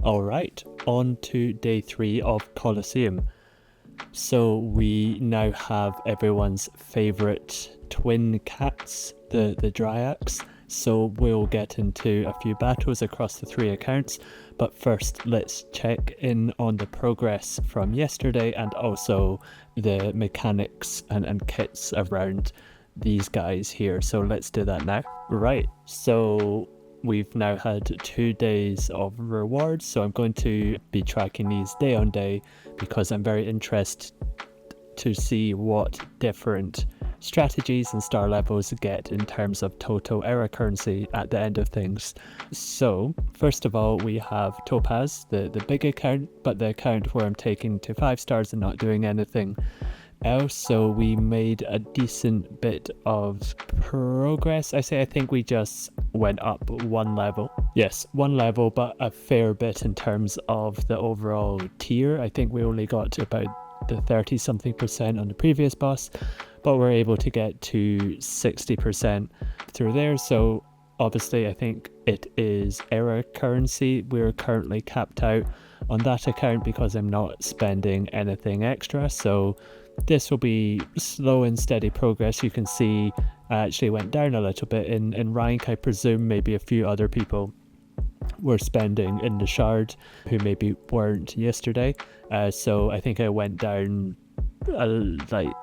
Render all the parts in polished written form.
Alright, on to day 3 of Coliseum. So we now have everyone's favourite twin cats, the Dryax. So we'll get into a few battles across the 3 accounts, but first let's check in on the progress from yesterday and also the mechanics and kits around these guys here. So let's do that now. Right, so we've now had 2 days of rewards, so I'm going to be tracking these day on day because I'm very interested to see what different strategies and star levels get in terms of total era currency at the end of things. So first of all, we have Topaz, the big account, but the account where I'm taking to 5 stars and not doing anything else. So we made a decent bit of progress. I think we just went up 1 level. Yes, 1 level, but a fair bit in terms of the overall tier. I think we only got to about the 30 something percent on the previous boss, but we're able to get to 60% through there. So obviously I think it is era currency. We're currently capped out on that account because I'm not spending anything extra, so this will be slow and steady progress. You can see I actually went down a little bit in rank. I presume maybe a few other people were spending in the shard who maybe weren't yesterday, so I think I went down like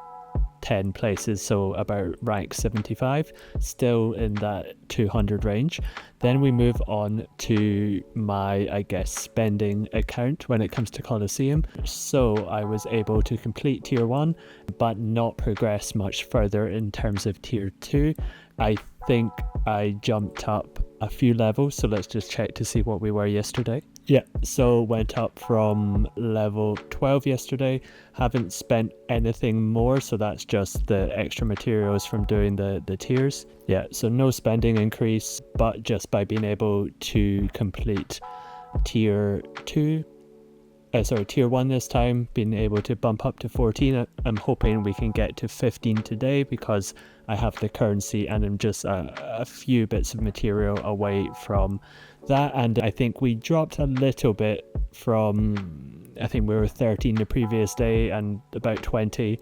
10 places, so about rank 75, still in that 200 range. Then we move on to my, I guess, spending account when it comes to Coliseum. So I was able to complete tier 1 but not progress much further in terms of tier 2. I think I jumped up a few levels, so let's just check to see what we were yesterday. Yeah, so went up from level 12 yesterday, haven't spent anything more, so that's just the extra materials from doing the tiers. Yeah, so no spending increase, but just by being able to complete tier 1 this time, being able to bump up to 14. I'm hoping we can get to 15 today because I have the currency and I'm just a few bits of material away from that. And I think we dropped a little bit from, I think we were 13 the previous day and about 20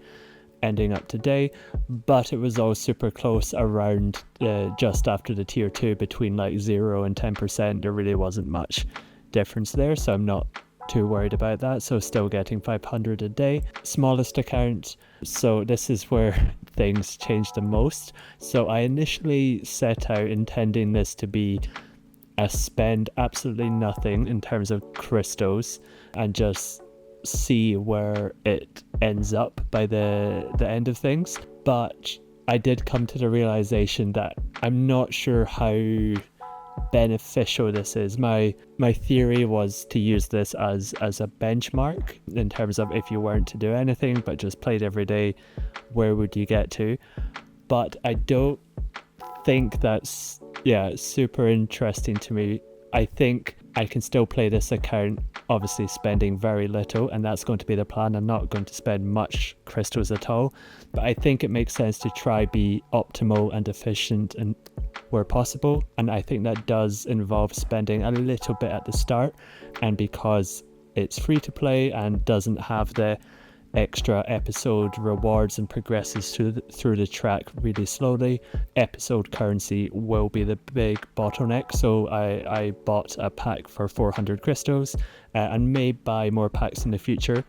ending up today, but it was all super close around just after the tier 2 between like 0 and 10%. There really wasn't much difference there, so I'm not too worried about that. So still getting 500 a day. Smallest account, so this is where things changed the most. So I initially set out intending this to be a spend absolutely nothing in terms of crystals and just see where it ends up by the end of things, but I did come to the realization that I'm not sure how beneficial this is. My theory was to use this as a benchmark in terms of if you weren't to do anything but just played every day, where would you get to? But I don't think that's super interesting to me. I think I can still play this account, obviously spending very little, and that's going to be the plan. I'm not going to spend much crystals at all, but I think it makes sense to try be optimal and efficient and where possible, and I think that does involve spending a little bit at the start. And because it's free to play and doesn't have the extra episode rewards and progresses through the track really slowly, episode currency will be the big bottleneck. So I bought a pack for 400 crystals and may buy more packs in the future.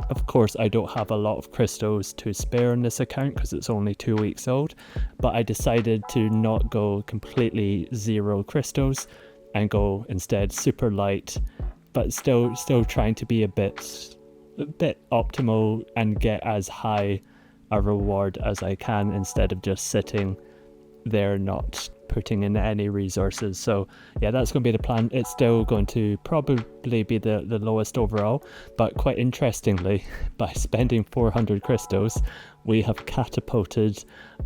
Of course, I don't have a lot of crystals to spare on this account because it's only 2 weeks old, but I decided to not go completely 0 crystals and go instead super light, but still trying to be a bit optimal and get as high a reward as I can instead of just sitting there not putting in any resources. So yeah, that's going to be the plan. It's still going to probably be the lowest overall, but quite interestingly, by spending 400 crystals, we have catapulted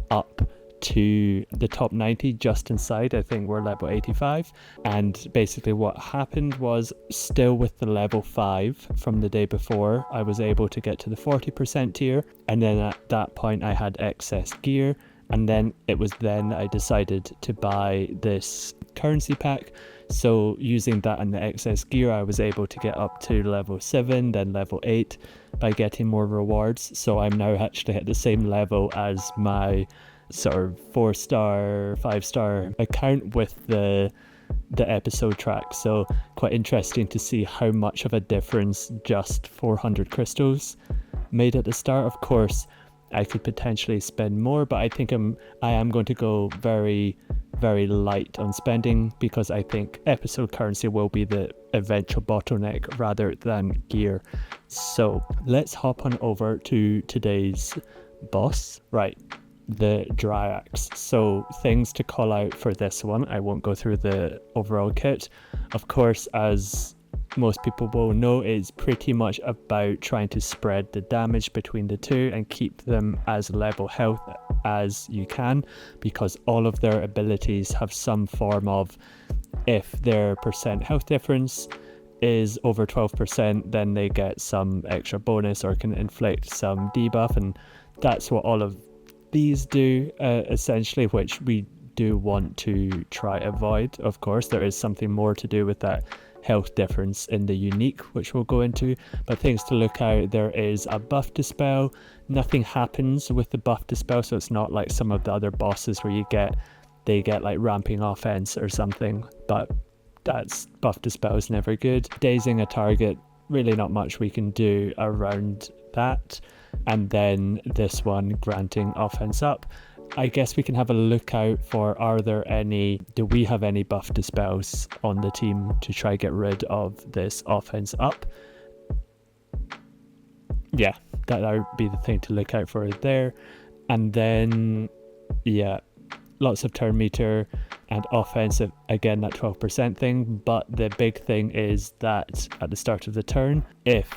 up to the top 90 just inside. I think we're level 85, and basically what happened was, still with the level 5 from the day before, I was able to get to the 40% tier, and then at that point I had excess gear, and then I decided to buy this currency pack So using that and the excess gear, I was able to get up to level 7, then level 8 by getting more rewards. So I'm now actually at the same level as my sort of 4-star, 5-star account with the episode track. So quite interesting to see how much of a difference just 400 crystals made at the start. Of course, I could potentially spend more, but I think I am going to go very, very light on spending, because I think episode currency will be the eventual bottleneck rather than gear. So let's hop on over to today's boss. Right, the Dryax. So things to call out for this one. I won't go through the overall kit. Of course, as most people will know, it's pretty much about trying to spread the damage between the two and keep them as level health as you can, because all of their abilities have some form of, if their percent health difference is over 12%, then they get some extra bonus or can inflict some debuff, and that's what all of these do essentially, which we do want to try avoid. Of course, there is something more to do with that health difference in the unique, which we'll go into, but things to look out: there is a buff dispel. Nothing happens with the buff dispel, so it's not like some of the other bosses where they get like ramping offense or something, but that's buff dispel is never good. Dazing a target, really not much we can do around that. And then this one, granting offense up. I guess we can have a look out for, do we have any buff dispels on the team to try get rid of this offense up? Yeah, that would be the thing to look out for there. And then, yeah, lots of turn meter and offensive, again, that 12% thing. But the big thing is that at the start of the turn, if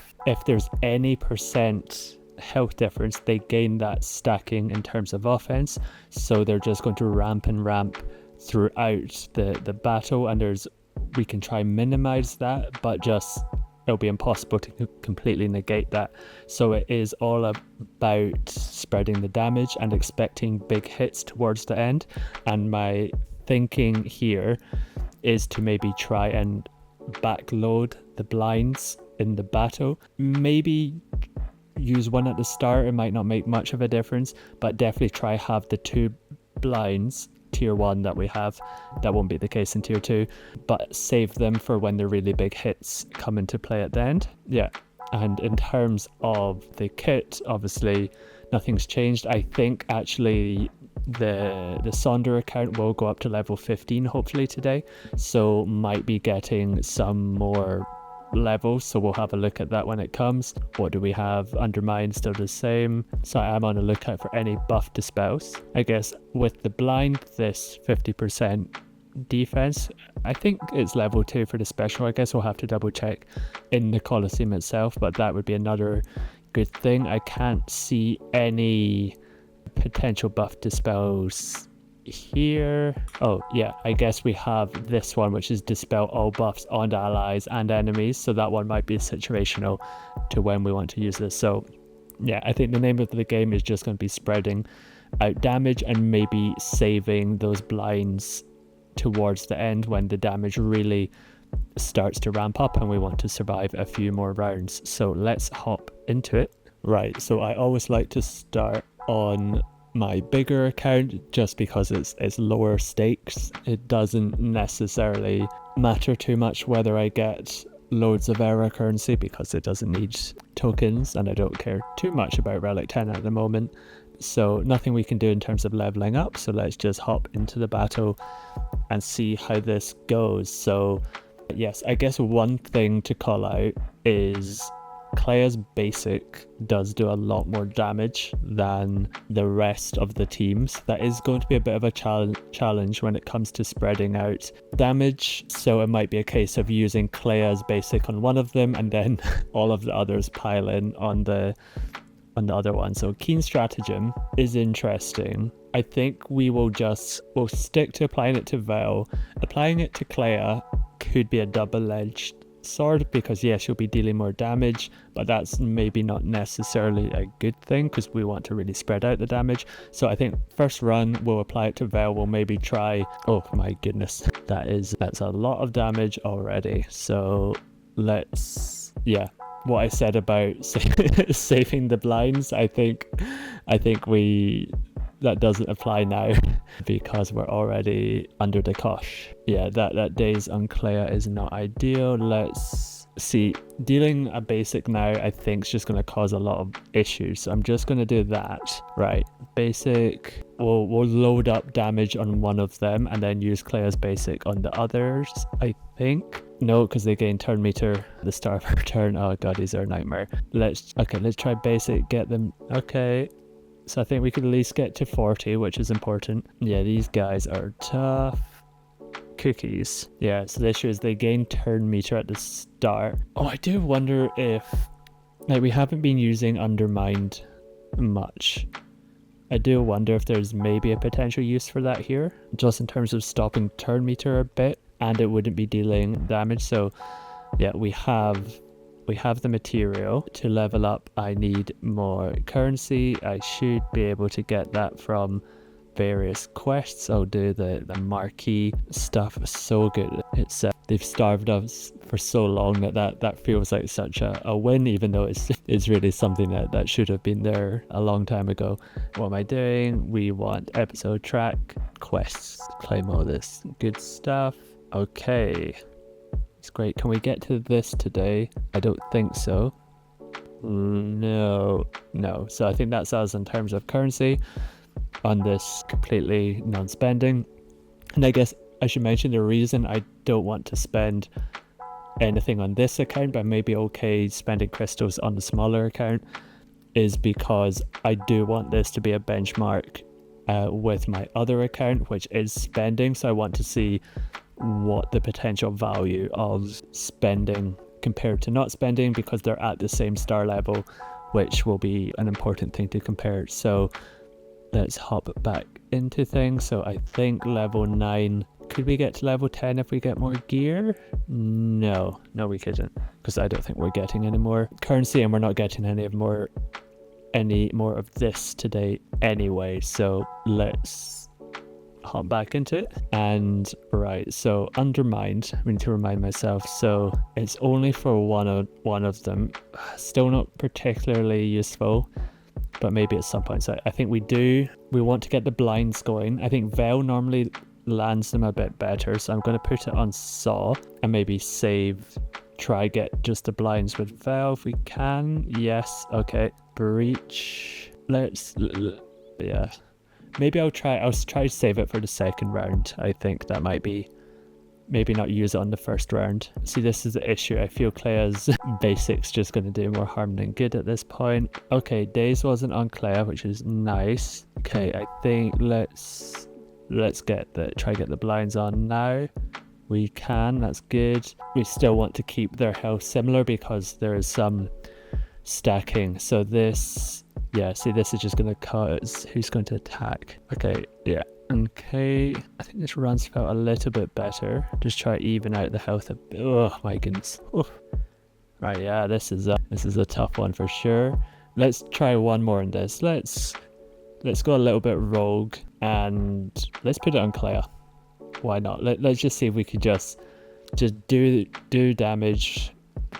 there's any percent health difference, they gain that stacking in terms of offense, so they're just going to ramp and ramp throughout the battle, and we can try and minimize that, but just it'll be impossible to completely negate that. So it is all about spreading the damage and expecting big hits towards the end. And my thinking here is to maybe try and backload the blinds in the battle. Maybe use one at the start, it might not make much of a difference, but definitely try have the 2 blinds tier 1 that we have. That won't be the case in tier 2, but save them for when the really big hits come into play at the end. Yeah, and in terms of the kit, obviously nothing's changed. I think actually the Sonder account will go up to level 15 hopefully today, so might be getting some more levels, so we'll have a look at that when it comes. What do we have? Undermine still the same, so I'm on the lookout for any buff dispels. I guess with the blind, this 50% defense, I think it's level 2 for the special. I guess we'll have to double check in the Coliseum itself, but that would be another good thing. I can't see any potential buff dispels here. Oh yeah, I guess we have this one, which is dispel all buffs on allies and enemies, so that one might be situational to when we want to use this. So yeah, I think the name of the game is just going to be spreading out damage and maybe saving those blinds towards the end when the damage really starts to ramp up and we want to survive a few more rounds. So let's hop into it. Right, so I always like to start on my bigger account just because it's lower stakes. It doesn't necessarily matter too much whether I get loads of error currency because it doesn't need tokens, and I don't care too much about Relic 10 at the moment, so nothing we can do in terms of leveling up. So let's just hop into the battle and see how this goes. So yes, I guess one thing to call out is Clea's basic does do a lot more damage than the rest of the teams. That is going to be a bit of a challenge when it comes to spreading out damage, so it might be a case of using Clea's basic on one of them and then all of the others pile in on the other one. So Keen Stratagem is interesting. I think we'll stick to applying it to Vel. Applying it to Clea could be a double-edged sword, because yeah, she'll be dealing more damage, but that's maybe not necessarily a good thing because we want to really spread out the damage. So I think first run we'll apply it to Vel. We'll maybe try, oh my goodness, that's a lot of damage already. So let's, yeah, what I said about saving the blinds, I think that doesn't apply now because we're already under the cosh. Yeah, that daze on Clea is not ideal. Let's see, dealing a basic now I think is just going to cause a lot of issues, so I'm just going to do that. Right, basic, we'll load up damage on one of them and then use Clea's basic on the others, I think. No, because they gain turn meter at the start of her turn. Oh god, these are a nightmare. Let's try basic, get them. Okay, so I think we could at least get to 40, which is important. Yeah, these guys are tough cookies. Yeah, so the issue is they gain turn meter at the start. Oh, I do wonder if, like, we haven't been using Undermined much. I do wonder if there's maybe a potential use for that here, just in terms of stopping turn meter a bit, and it wouldn't be dealing damage. So yeah, we have the material to level up. I need more currency. I should be able to get that from various quests. I'll do the marquee stuff. So good. It's they've starved us for so long that feels like such a win, even though it's really something that should have been there a long time ago. What am I doing? We want episode track quests. Claim all this good stuff. Okay, it's great. Can we get to this today? I don't think so. No. So I think that's us in terms of currency on this completely non-spending. And I guess I should mention the reason I don't want to spend anything on this account, but maybe okay spending crystals on the smaller account, is because I do want this to be a benchmark with my other account, which is spending. So I want to see what the potential value of spending compared to not spending, because they're at the same star level, which will be an important thing to compare. So let's hop back into things. So I think level 9, could we get to level 10 if we get more gear? No we couldn't, because I don't think we're getting any more currency, and we're not getting any more of this today anyway. So let's hop back into it. And right, so Undermined, we need to remind myself, so it's only for one of them. Still not particularly useful, but maybe at some point. So I think we want to get the blinds going. I think Vel normally lands them a bit better, so I'm going to put it on Saw and maybe try get just the blinds with Vel if we can. Yes, okay. Breach, yeah, maybe I'll try to save it for the second round. I think that might be, maybe not use it on the first round. See, this is the issue. I feel Clea's basics just going to do more harm than good at this point. Okay, Daze wasn't on Clea, which is nice. Okay, I think let's try get the blinds on now. We can, that's good. We still want to keep their health similar because there is some stacking. So this, yeah, see, this is just going to cause who's going to attack. Okay, yeah. Okay, I think this runs felt a little bit better. Just try to even out the health a bit. Oh my goodness. Oof. Right, yeah, this is a tough one for sure. Let's try one more in this. Let's go a little bit rogue and let's put it on Clea. Why not? Let's just see if we could just do damage.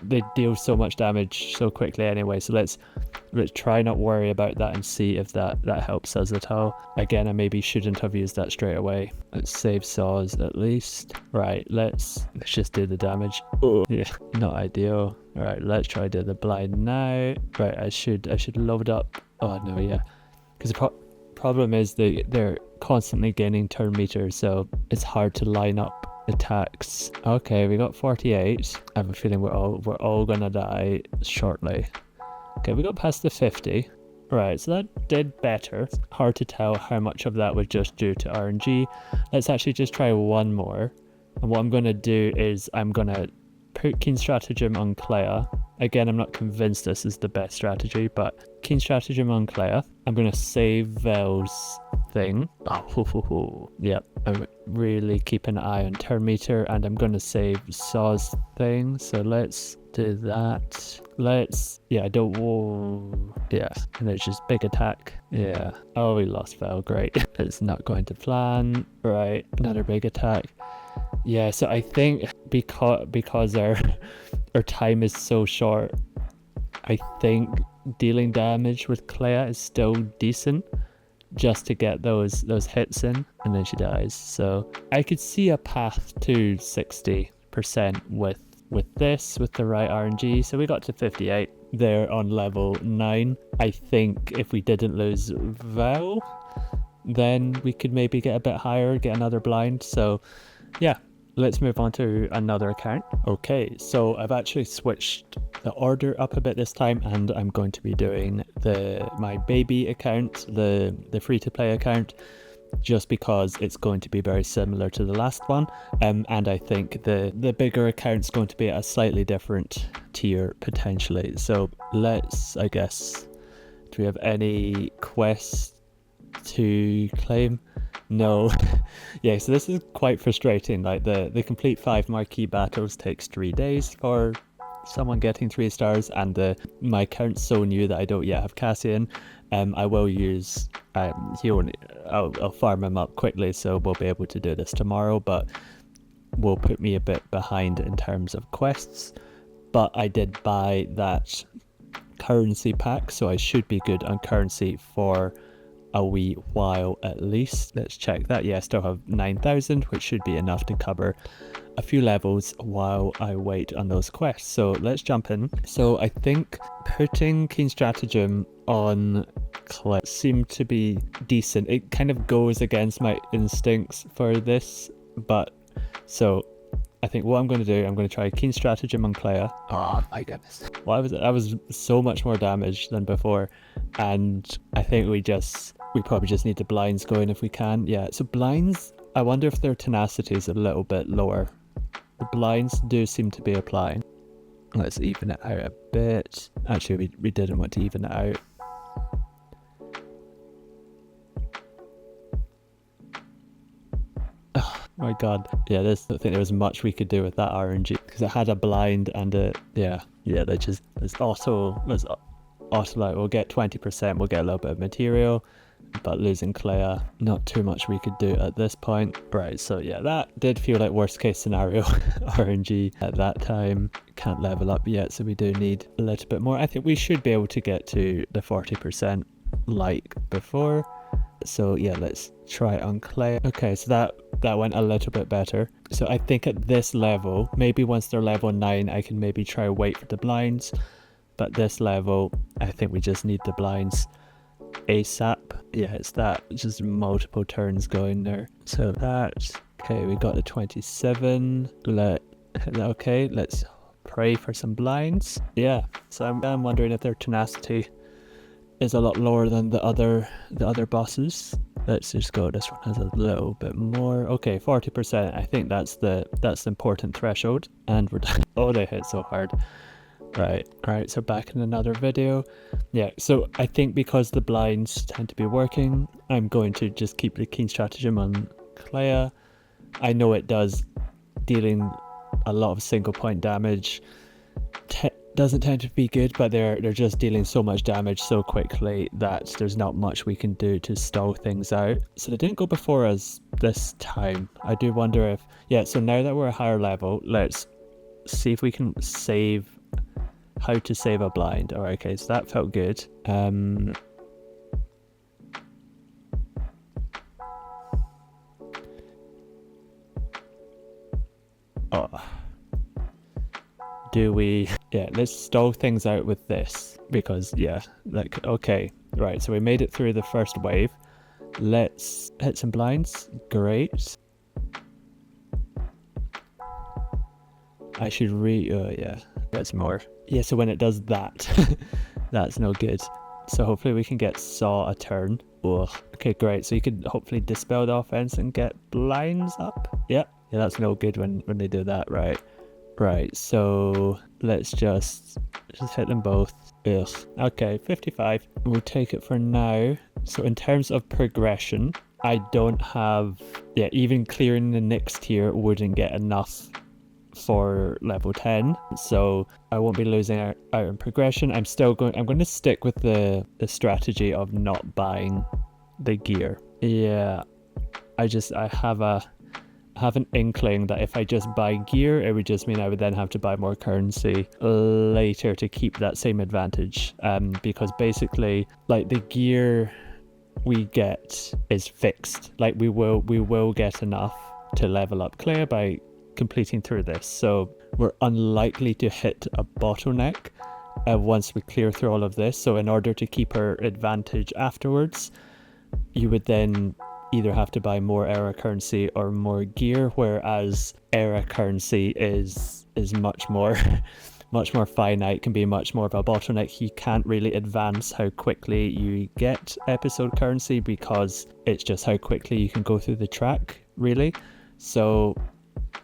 They deal so much damage so quickly anyway, so let's try not worry about that and see if that helps us at all. Again, I maybe shouldn't have used that straight away. Let's save Saws at least. Right, let's just do the damage. Oh yeah, not ideal. All right, let's try do the blind now. Right, I should load up. Oh no, yeah, because the problem is they're constantly gaining turn meters, so it's hard to line up attacks. Okay, we got 48. I have a feeling we're all gonna die shortly. Okay, we got past the 50. Right, so that did better. Hard to tell how much of that was just due to RNG. Let's actually just try one more. And what I'm gonna do is I'm gonna put Keen Stratagem on Clea. Again, I'm not convinced this is the best strategy, but Keen Stratagem on Clea. I'm gonna save Vel's thing. Oh, yep. I'm really keeping an eye on turn meter, and I'm going to save Saw's thing. So let's do that. Yeah, I don't, whoa. Yeah, and it's just big attack. Yeah. Oh, we lost Val, great. It's not going to plan. Right, another big attack. Yeah, so I think because our time is so short, I think dealing damage with Clea is still decent, just to get those hits in, and then she dies. So I could see a path to 60% with this, with the right RNG. So we got to 58 there on level 9. I think if we didn't lose Val, then we could maybe get a bit higher, get another blind. So yeah, let's move on to another account. Okay, so I've actually switched the order up a bit this time, and I'm going to be doing my baby account, the free-to-play account, just because it's going to be very similar to the last one, and I think the bigger account's going to be at a slightly different tier potentially. So let's, I guess, do we have any quests to claim? No. Yeah, so this is quite frustrating. Like the complete 5 marquee battles takes 3 days for someone getting 3 stars, and my account's so new that I don't yet have Cassian. I will use I'll farm him up quickly, so we'll be able to do this tomorrow, but will put me a bit behind in terms of quests. But I did buy that currency pack, so I should be good on currency for a wee while at least. Let's check that. Yeah, I still have 9,000, which should be enough to cover a few levels while I wait on those quests. So let's jump in. So I think putting Keen Stratagem on Clip seemed to be decent. It kind of goes against my instincts for this, but so I think what I'm going to do, I'm going to try Keen Stratagem on Clea. Oh my goodness. Well, I was so much more damage than before, and I think we probably just need the blinds going if we can. Yeah, so blinds, I wonder if their tenacity is a little bit lower. The blinds do seem to be applying. Let's even it out a bit. Actually, we didn't want to even it out. Oh my god. Yeah, I don't think there was much we could do with that RNG, because it had a blind and there's auto like we'll get 20%, we'll get a little bit of material, but losing Clea, not too much we could do at this point. Right, so yeah, that did feel like worst case scenario RNG at that time. Can't level up yet, so we do need a little bit more. I think we should be able to get to the 40% like before. So yeah, let's try it on Clea. Okay, so that went a little bit better. So I think at this level, maybe once they're level 9, I can maybe try wait for the blinds. But this level, I think we just need the blinds ASAP. Yeah, it's that, just multiple turns going there. So that, okay, we got the 27. Okay, let's pray for some blinds. Yeah, so I'm wondering if their tenacity is a lot lower than the other bosses. Let's just go, this one has a little bit more. Okay, 40%, I think that's the important threshold. And we're done. Oh, they hit so hard. Right, so back in another video. Yeah, so I think because the blinds tend to be working, I'm going to just keep the Keen Stratagem on Clea. I know it does, dealing a lot of single point damage doesn't tend to be good, but they're just dealing so much damage so quickly that there's not much we can do to stall things out. So they didn't go before us this time. I do wonder if, yeah, so now that we're a higher level, let's see if we can save, how to save a blind. Alright, okay, so that felt good. Do we, yeah, let's stall things out with this, because yeah, like, okay, right, so we made it through the first wave. Let's hit some blinds. Great. I should yeah, that's more. Yeah, so when it does that, that's no good. So hopefully we can get Saw a turn. Ugh. Okay, great. So you could hopefully dispel the offense and get blinds up. Yep. Yeah, that's no good when they do that, right? Right, so let's just hit them both. Ugh. Okay, 55. We'll take it for now. So in terms of progression, I don't have, yeah, even clearing the next tier wouldn't get enough for level 10, so I won't be losing out in progression. I'm going to stick with the strategy of not buying the gear. Yeah, I have an inkling that if I just buy gear, it would just mean I would then have to buy more currency later to keep that same advantage, because basically, like, the gear we get is fixed. Like, we will get enough to level up Claire by completing through this, so we're unlikely to hit a bottleneck once we clear through all of this. So in order to keep our advantage afterwards, you would then either have to buy more era currency or more gear, whereas era currency is much more much more finite, can be much more of a bottleneck. You can't really advance how quickly you get episode currency because it's just how quickly you can go through the track, really. So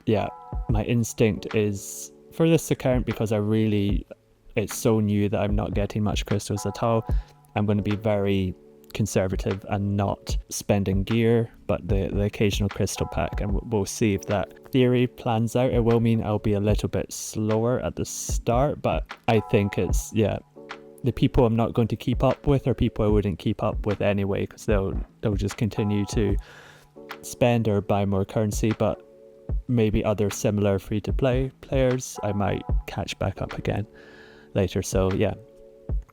yeah, my instinct is for this account, because it's so new that I'm not getting much crystals at all, I'm going to be very conservative and not spending gear, but the occasional crystal pack, and we'll see if that theory plans out. It will mean I'll be a little bit slower at the start, but I think it's, yeah, the people I'm not going to keep up with are people I wouldn't keep up with anyway, because they'll just continue to spend or buy more currency. But maybe other similar free-to-play players I might catch back up again later. So yeah,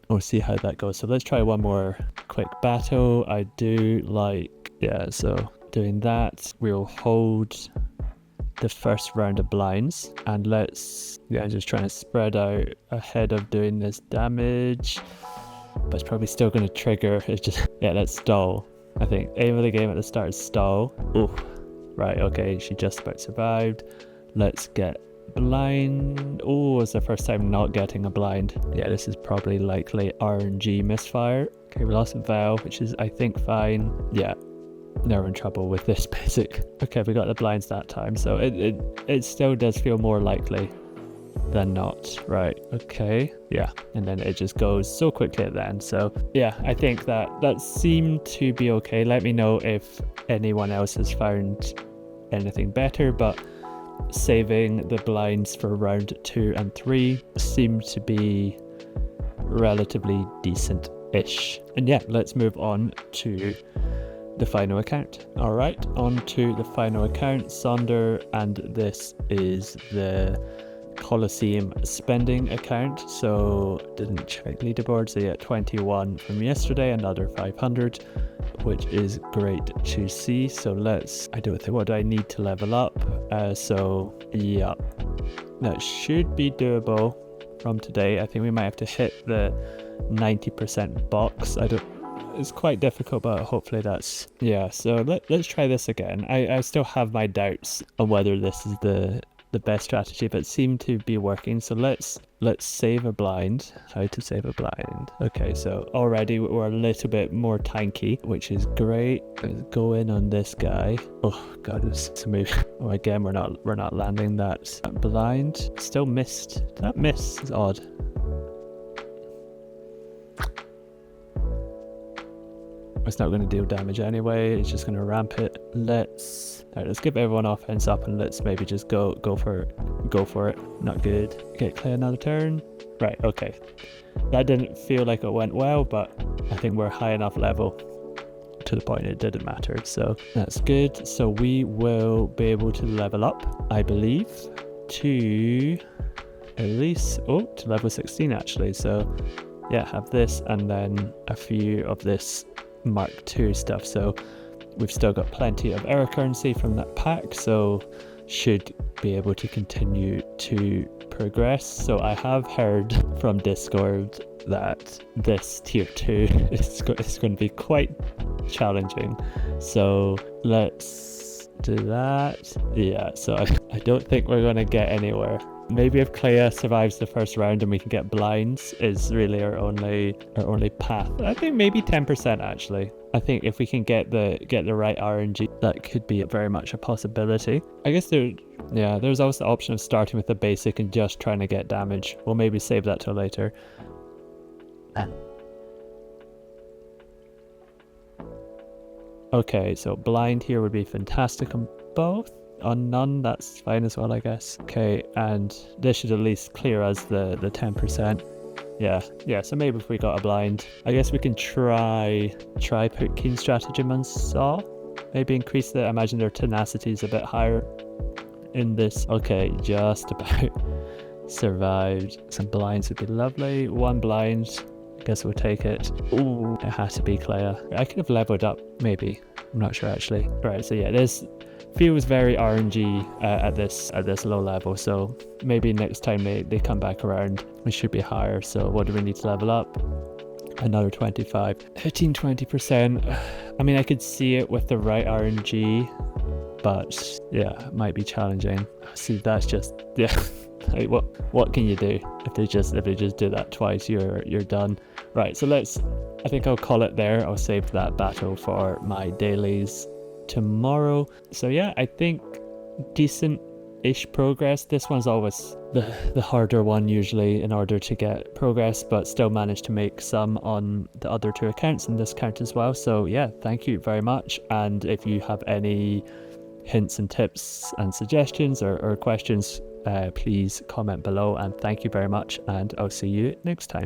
we'll see how that goes. So let's try one more quick battle. I do like, yeah, so doing that, we'll hold the first round of blinds, and let's, yeah, just trying to spread out ahead of doing this damage, but it's probably still going to trigger. It's just, yeah, let's stall. I think aim of the game at the start is stall. Oh, right, okay, she just about survived. Let's get blind. Oh, it's the first time not getting a blind. Yeah, this is probably likely RNG misfire. Okay, we lost a Val, which is, I think, fine. Yeah, never in trouble with this basic. Okay, we got the blinds that time, so it still does feel more likely than not. Right, okay, yeah, and then it just goes so quickly at the end. So yeah, I think that seemed to be okay. Let me know if anyone else has found anything better, but saving the blinds for round 2 and 3 seemed to be relatively decent-ish. And yeah, let's move on to the final account. All right, on to the final account, Sonder, and this is the Coliseum spending account. So didn't check leaderboards, so yeah, 21 from yesterday, another 500, which is great to see. So let's, I don't think, what do I need to level up? So yeah, that should be doable from today. I think we might have to hit the 90% box. It's quite difficult, but hopefully that's, yeah. So let's try this again. I still have my doubts on whether this is the best strategy, but it seemed to be working. So let's save a blind. How to save a blind? Okay, so already we're a little bit more tanky, which is great. Let's go in on this guy. Oh god, it's a move. Oh, again, we're not landing that blind. Still missed. That miss is odd. It's not going to deal damage anyway. It's just going to ramp it. Let's give everyone offense up, and let's maybe just go for it. Not good. Okay, play another turn. Right, okay. That didn't feel like it went well, but I think we're high enough level to the point it didn't matter. So that's good. So we will be able to level up, I believe, to at least, to level 16 actually. So yeah, have this and then a few of this Mark II stuff. So we've still got plenty of error currency from that pack, so should be able to continue to progress. So I have heard from Discord that this tier 2 is going to be quite challenging, so let's do that. Yeah, so I don't think we're going to get anywhere. Maybe if Clea survives the first round and we can get blinds is really our only path. I think maybe 10% actually. I think if we can get the right RNG, that could be very much a possibility. I guess there's also the option of starting with the basic and just trying to get damage. We'll maybe save that till later. Okay, so blind here would be fantastic on both. On none, that's fine as well, I guess. Okay, and this should at least clear us the 10%. Yeah, so maybe if we got a blind, I guess we can try put Keen Stratagem on Saw. Maybe increase I imagine their tenacity is a bit higher in this. Okay, just about survived. Some blinds would be lovely. One blind, I guess we'll take it. Ooh, it has to be Clea. I could have leveled up, maybe. I'm not sure actually. Right, so yeah, this feels very RNG at this low level, so maybe next time they come back around, we should be higher. So what do we need to level up? Another 25. 15-20%. I mean, I could see it with the right RNG, but yeah, it might be challenging. See, that's just, yeah. Like, what can you do if they just do that twice? You're done. Right, so I think I'll call it there. I'll save that battle for my dailies tomorrow. So yeah, I think decent-ish progress. This one's always the harder one usually in order to get progress, but still managed to make some on the other two accounts and this account as well. So yeah, thank you very much. And if you have any hints and tips and suggestions or questions, please comment below, and thank you very much, and I'll see you next time.